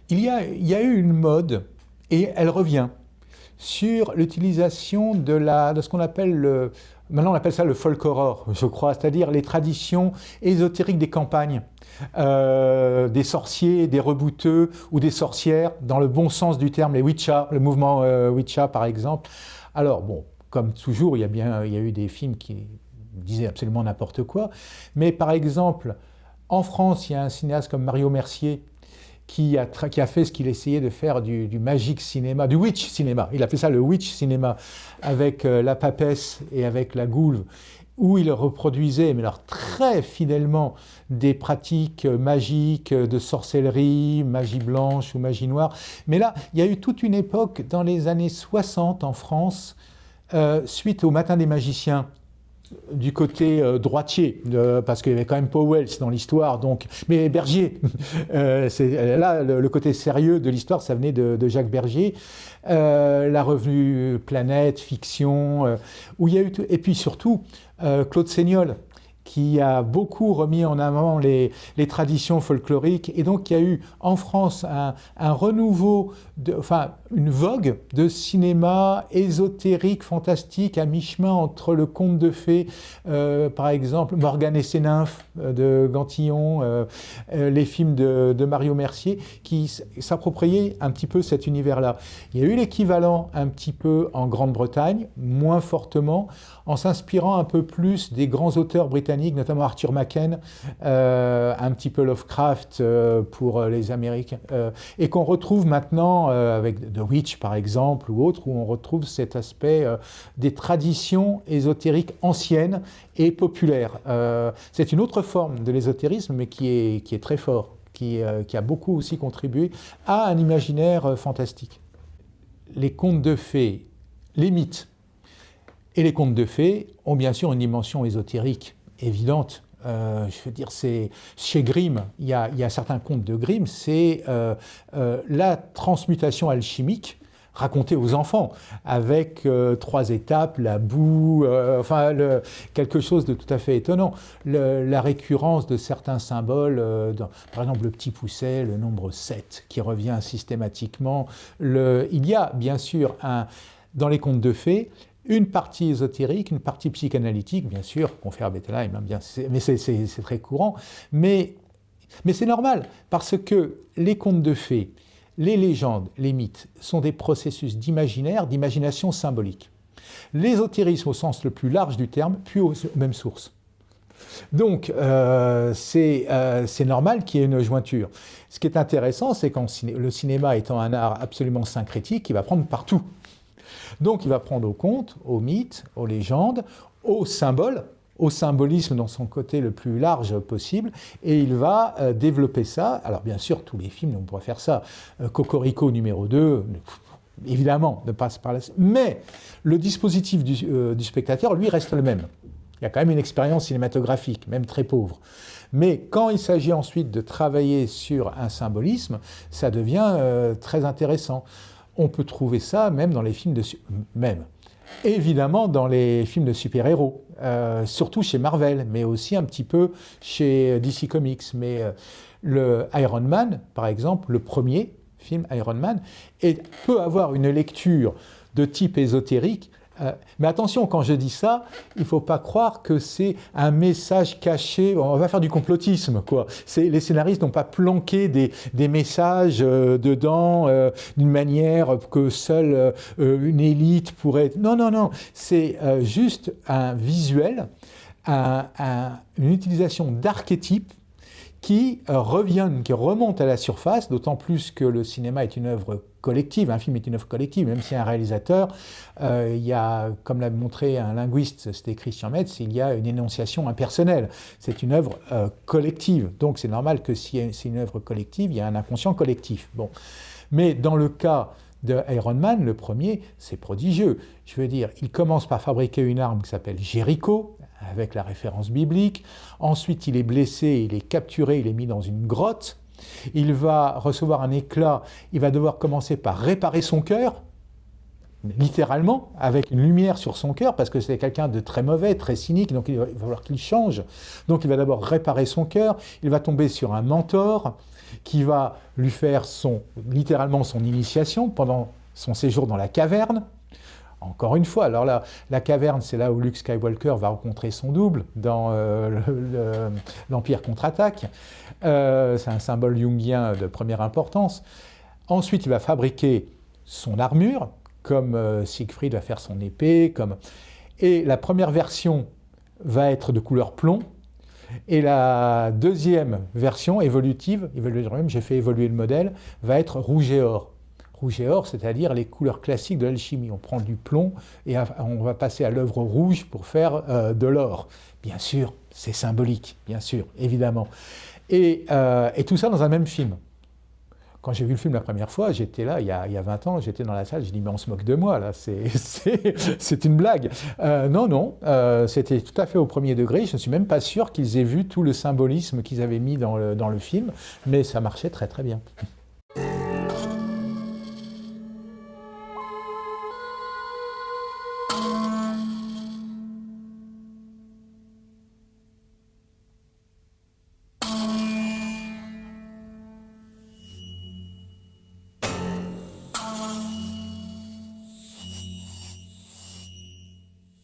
Il y a eu une mode, et elle revient, sur l'utilisation de ce qu'on appelle maintenant on appelle ça le folk horror, je crois, c'est-à-dire les traditions ésotériques des campagnes, des sorciers, des rebouteux ou des sorcières, dans le bon sens du terme, les Wicca, le mouvement Wicca par exemple. Alors bon, comme toujours, il y a eu des films qui disaient absolument n'importe quoi, mais par exemple, en France, il y a un cinéaste comme Mario Mercier qui a fait ce qu'il essayait de faire du magic cinéma, du witch cinéma. Il a fait ça le witch cinéma, avec la papesse et avec la goulve, où il reproduisait, mais alors très fidèlement, des pratiques magiques de sorcellerie, magie blanche ou magie noire. Mais là, il y a eu toute une époque, dans les années 60 en France, suite au Matin des magiciens, du côté droitier, parce qu'il y avait quand même Powell dans l'histoire, donc, mais Bergier, là le côté sérieux de l'histoire, ça venait de Jacques Bergier, la revue Planète, Fiction, où il y a eu, et puis surtout Claude Seignol, qui a beaucoup remis en avant les traditions folkloriques, et donc il y a eu en France un renouveau, enfin une vogue de cinéma ésotérique, fantastique, à mi-chemin entre le conte de fées, par exemple Morgane et ses nymphes de Gantillon, les films de Mario Mercier, qui s'appropriaient un petit peu cet univers-là. Il y a eu l'équivalent un petit peu en Grande-Bretagne, moins fortement, en s'inspirant un peu plus des grands auteurs britanniques, notamment Arthur Machen, un petit peu Lovecraft pour les Américains, et qu'on retrouve maintenant avec The Witch par exemple ou autre, où on retrouve cet aspect des traditions ésotériques anciennes et populaires. C'est une autre forme de l'ésotérisme, mais qui est très fort, qui a beaucoup aussi contribué à un imaginaire fantastique. Les contes de fées, les mythes, et les contes de fées ont bien sûr une dimension ésotérique évidente. Je veux dire, c'est chez Grimm, il y a certains contes de Grimm, c'est la transmutation alchimique racontée aux enfants, avec 3 étapes, la boue, enfin quelque chose de tout à fait étonnant. La récurrence de certains symboles, par exemple le petit pousset, le nombre 7, qui revient systématiquement. Il y a bien sûr dans les contes de fées, une partie ésotérique, une partie psychanalytique, bien sûr, confère Bettelheim, hein, mais c'est très courant. Mais c'est normal, parce que les contes de fées, les légendes, les mythes, sont des processus d'imaginaire, d'imagination symbolique. L'ésotérisme, au sens le plus large du terme, puis aux mêmes sources. Donc, c'est normal qu'il y ait une jointure. Ce qui est intéressant, c'est que le cinéma étant un art absolument syncrétique, il va prendre partout. Donc il va prendre au conte, aux mythes, aux légendes, aux symboles, au symbolisme dans son côté le plus large possible, et il va développer ça. Alors bien sûr, tous les films, on pourrait faire ça. Cocorico numéro 2, évidemment, ne passe par là. Mais le dispositif du spectateur, lui, reste le même. Il y a quand même une expérience cinématographique, même très pauvre. Mais quand il s'agit ensuite de travailler sur un symbolisme, ça devient très intéressant. On peut trouver ça même dans les films évidemment dans les films de super-héros, surtout chez Marvel, mais aussi un petit peu chez DC Comics. Mais le Iron Man, par exemple, le premier film Iron Man, peut avoir une lecture de type ésotérique. Mais attention, quand je dis ça, il ne faut pas croire que c'est un message caché. On va faire du complotisme, quoi. Les scénaristes n'ont pas planqué des messages dedans d'une manière que seule une élite pourrait... Non. C'est juste un visuel, une utilisation d'archétypes qui remonte à la surface, d'autant plus que le cinéma est une œuvre collective, un film est une œuvre collective, même si un réalisateur, il y a, comme l'a montré un linguiste, c'était Christian Metz, il y a une énonciation impersonnelle. C'est une œuvre collective, donc c'est normal que si c'est une œuvre collective, il y a un inconscient collectif. Bon. Mais dans le cas de Iron Man, le premier, c'est prodigieux. Je veux dire, il commence par fabriquer une arme qui s'appelle Jéricho, avec la référence biblique. Ensuite, il est blessé, il est capturé, il est mis dans une grotte. Il va recevoir un éclat, il va devoir commencer par réparer son cœur. littéralement, avec une lumière sur son cœur, parce que c'est quelqu'un de très mauvais, très cynique, donc il va falloir qu'il change. Donc il va d'abord réparer son cœur, il va tomber sur un mentor qui va lui faire littéralement son initiation pendant son séjour dans la caverne. Encore une fois, alors là, la caverne, c'est là où Luke Skywalker va rencontrer son double dans l'Empire contre-attaque. C'est un symbole jungien de première importance. Ensuite, il va fabriquer son armure, comme Siegfried va faire son épée. Et la première version va être de couleur plomb. Et la deuxième version évolutive, j'ai fait évoluer le modèle, va être rouge et or. Rouge et or, c'est-à-dire les couleurs classiques de l'alchimie. On prend du plomb et on va passer à l'œuvre rouge pour faire de l'or. Bien sûr, c'est symbolique, bien sûr, évidemment. Et tout ça dans un même film. Quand j'ai vu le film la première fois, j'étais là, il y a 20 ans, j'étais dans la salle, j'ai dit, mais on se moque de moi, là, c'est une blague. Non, c'était tout à fait au premier degré, je ne suis même pas sûr qu'ils aient vu tout le symbolisme qu'ils avaient mis dans le film, mais ça marchait très très bien.